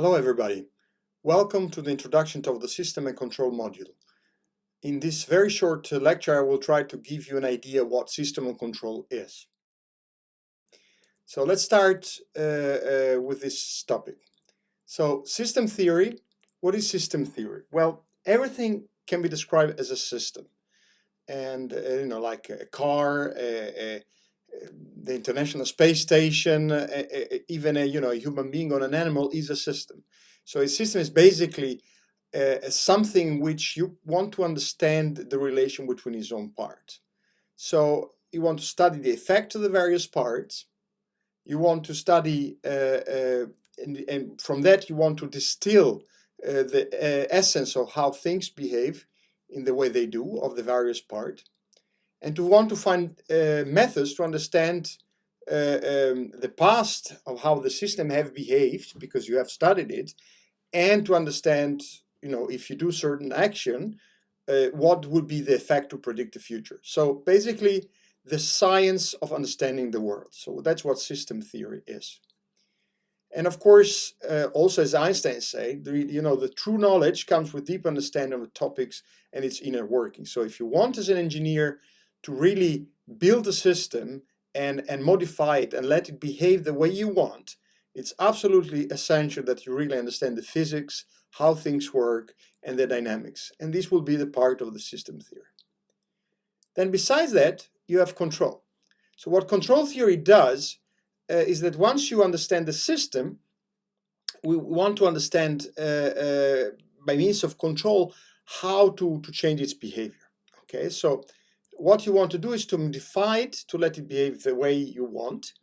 Hello everybody. Welcome to the introduction of the system and control module. In this very short lecture I will try to give you an idea what system and control is. So let's start with this topic. So system theory, what is system theory? Well, everything can be described as a system. And like a car, the International Space Station, even a human being or an animal is a system. So a system is basically something which you want to understand the relation between its own parts. So you want to study the effect of the various parts. You want to study, and from that you want to distill the essence of how things behave in the way they do of the various parts, and to want to find methods to understand the past of how the system have behaved because you have studied it, and to understand, if you do certain action, what would be the effect to predict the future. So basically, the science of understanding the world. So that's what system theory is. And of course, also as Einstein said, the true knowledge comes with deep understanding of the topics and its inner working. So if you want as an engineer to really build a system and modify it and let it behave the way you want, it's absolutely essential that you really understand the physics, how things work, and the dynamics. And this will be the part of the system theory. Then besides that, you have control. So what control theory does is that once you understand the system, we want to understand by means of control how to change its behavior. Okay, so what you want to do is to modify it to let it behave the way you want.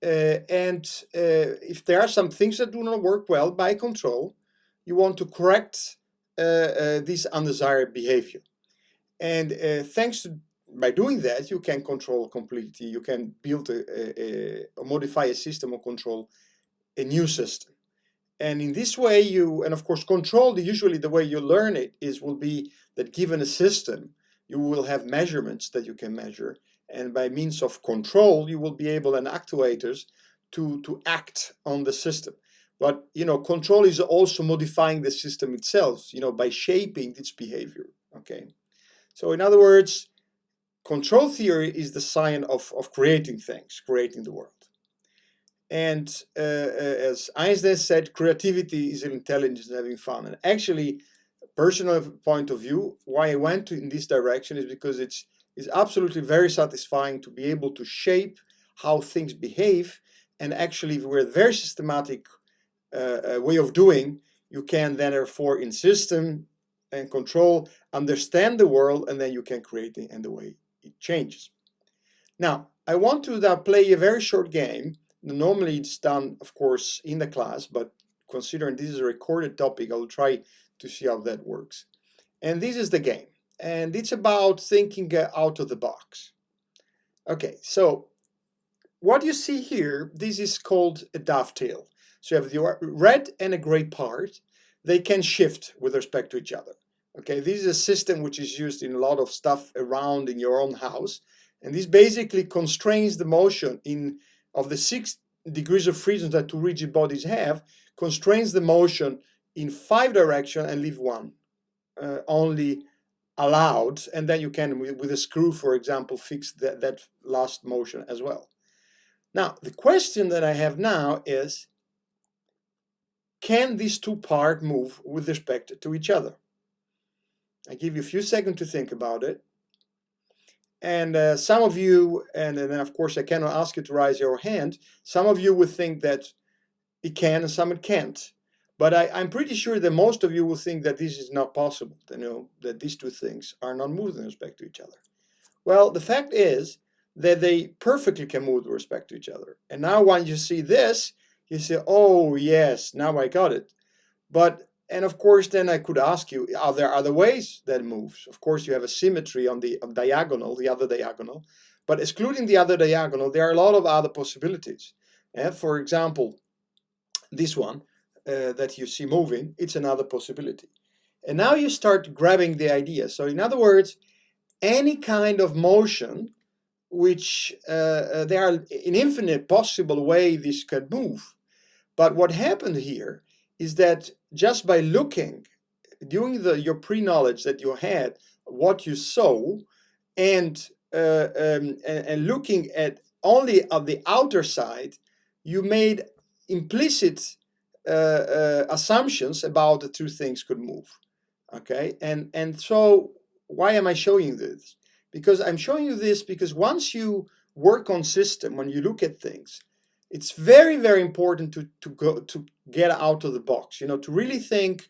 And if there are some things that do not work well by control, you want to correct this undesired behavior. And by doing that, you can control completely. You can build or modify a system or control a new system. And in this way, and of course, control, usually the way you learn it will be that given a system, you will have measurements that you can measure. And by means of control, you will be able, and actuators, to act on the system. But, control is also modifying the system itself, by shaping its behavior, okay? So in other words, control theory is the science of creating things, creating the world. And as Einstein said, creativity is intelligence having fun. And actually, personal point of view, why I went in this direction is because it's absolutely very satisfying to be able to shape how things behave. And actually, with a very systematic way of doing, you can then therefore in system and control understand the world, and then you can create it and the way it changes. Now, I want to now play a very short game. Normally it's done, of course, in the class, but considering this is a recorded topic, I'll try to see how that works. And this is the game. And it's about thinking out of the box. Okay, so what you see here, this is called a dovetail. So you have the red and a gray part. They can shift with respect to each other. Okay, this is a system which is used in a lot of stuff around in your own house. And this basically constrains the motion of the 6 degrees of freedom that two rigid bodies have, constrains the motion in 5 directions and leave one only allowed. And then you can, with a screw, for example, fix that last motion as well. Now, the question that I have now is, can these two parts move with respect to each other? I give you a few seconds to think about it. And some of you, and then of course I cannot ask you to raise your hand, some of you would think that it can and some it can't. But I'm pretty sure that most of you will think that this is not possible, that these two things are not moving with respect to each other. Well, the fact is that they perfectly can move with respect to each other. And now when you see this, you say, oh yes, now I got it. And of course, then I could ask you, are there other ways that it moves? Of course, you have a symmetry on the diagonal, the other diagonal. But excluding the other diagonal, there are a lot of other possibilities. For example, this one that you see moving, it's another possibility. And now you start grabbing the idea. So in other words, any kind of motion, which there are an infinite possible way this could move. But what happened here is that just by looking, doing your pre-knowledge that you had, what you saw, and looking at only of the outer side, you made implicit assumptions about the two things could move. Okay, and so why am I showing you this? Because I'm showing you this because once you work on system, when you look at things, it's very, very important to get out of the box, to really think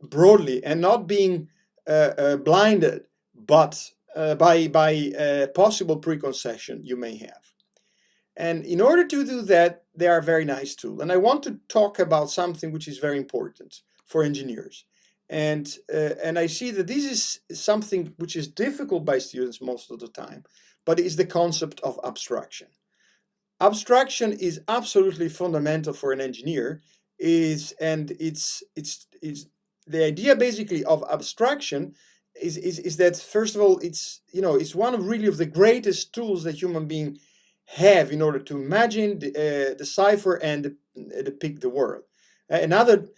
broadly and not being blinded but by possible preconception you may have. And in order to do that, they are a very nice tool. And I want to talk about something which is very important for engineers. And I see that this is something which is difficult by students most of the time, but it's the concept of abstraction. Abstraction is absolutely fundamental for an engineer. It's the idea basically of abstraction is that, first of all, it's one of really of the greatest tools that human beings have in order to imagine, decipher, and depict the world. Another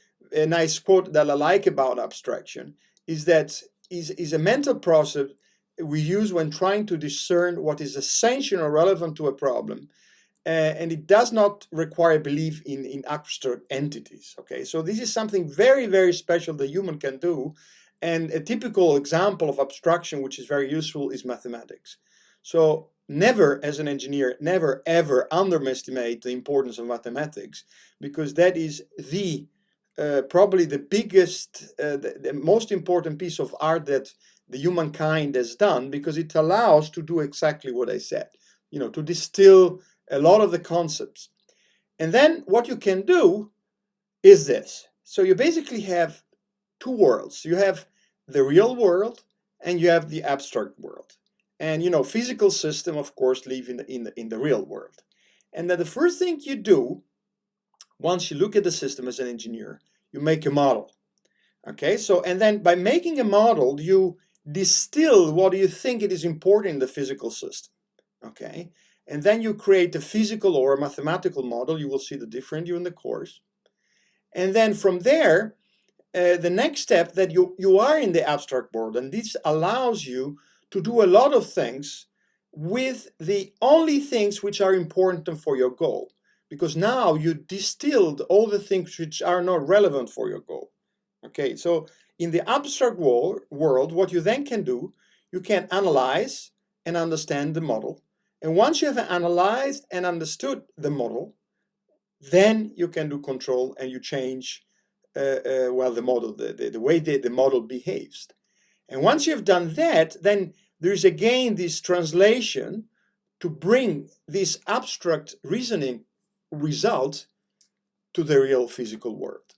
nice quote that I like about abstraction is that is a mental process we use when trying to discern what is essential or relevant to a problem, and it does not require belief in abstract entities. Okay, so this is something very, very special that human can do, and a typical example of abstraction which is very useful is mathematics. So never, as an engineer, never ever underestimate the importance of mathematics, because that is the probably the biggest, the most important piece of art that the humankind has done, because it allows to do exactly what I said, to distill a lot of the concepts. And then what you can do is this. So you basically have two worlds. You have the real world and you have the abstract world. And physical system, of course, live in the real world. And then the first thing you do, once you look at the system as an engineer, you make a model. Okay, so and then by making a model, you distill what you think it is important in the physical system. Okay, and then you create a physical or a mathematical model. You will see the difference during the course. And then from there, the next step that you are in the abstract world, and this allows you to do a lot of things with the only things which are important for your goal, because now you distilled all the things which are not relevant for your goal. Okay, so in the abstract world, what you then can do, you can analyze and understand the model. And once you have analyzed and understood the model, then you can do control and you change the model, the way the model behaves. And once you've done that, then there's again this translation to bring this abstract reasoning result to the real physical world.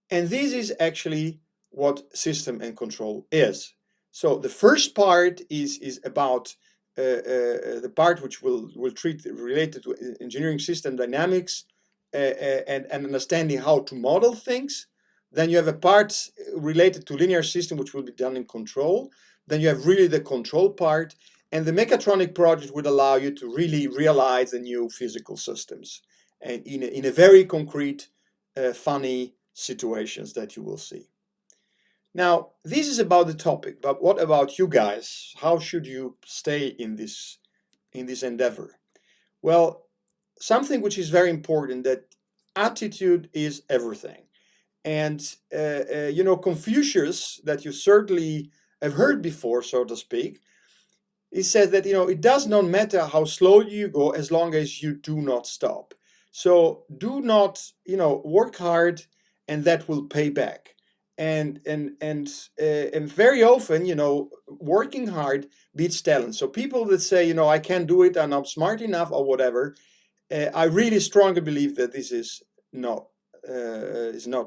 And this is actually what system and control is. So the first part is about the part which will treat related to engineering system dynamics and understanding how to model things. Then you have a part related to linear system which will be done in control. Then you have really the control part, and the mechatronic project would allow you to really realize the new physical systems and in a very concrete, funny situations that you will see. Now, this is about the topic, but what about you guys? How should you stay in this endeavor? Well, something which is very important, that attitude is everything. And Confucius, that you certainly have heard before, so to speak, he says that it does not matter how slow you go as long as you do not stop. So do not work hard, and that will pay back. And very often working hard beats talent. So people that say I can't do it, I'm not smart enough or whatever, I really strongly believe that this is not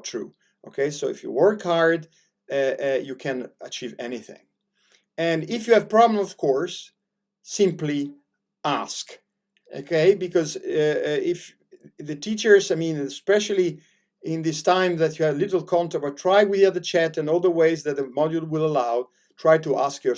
true. Okay, so if you work hard, you can achieve anything. And if you have problems, of course, simply ask. Okay, because if the teachers, especially in this time that you have little contact, but try via the chat and all the ways that the module will allow, try to ask your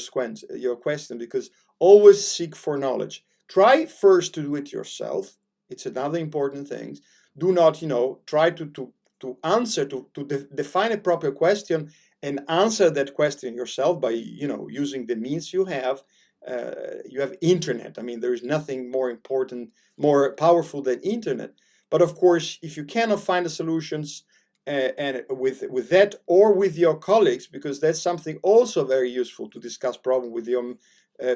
question, because always seek for knowledge. Try first to do it yourself. It's another important thing. Do not, try to to answer, to define a proper question and answer that question yourself by, using the means you have. You have internet. I mean, there is nothing more important, more powerful than internet. But of course, if you cannot find the solutions, and with that or with your colleagues, because that's something also very useful to discuss problem with your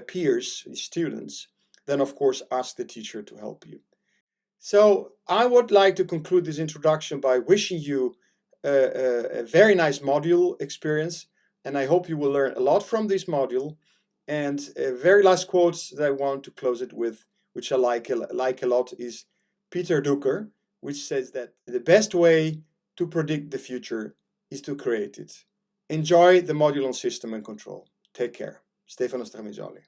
peers, students, then of course ask the teacher to help you. So I would like to conclude this introduction by wishing you a very nice module experience, and I hope you will learn a lot from this module. And a very last quote that I want to close it with, which I like a lot, is Peter Drucker, which says that the best way to predict the future is to create it. Enjoy the module on system and control. Take care. Stefano Stramigioli.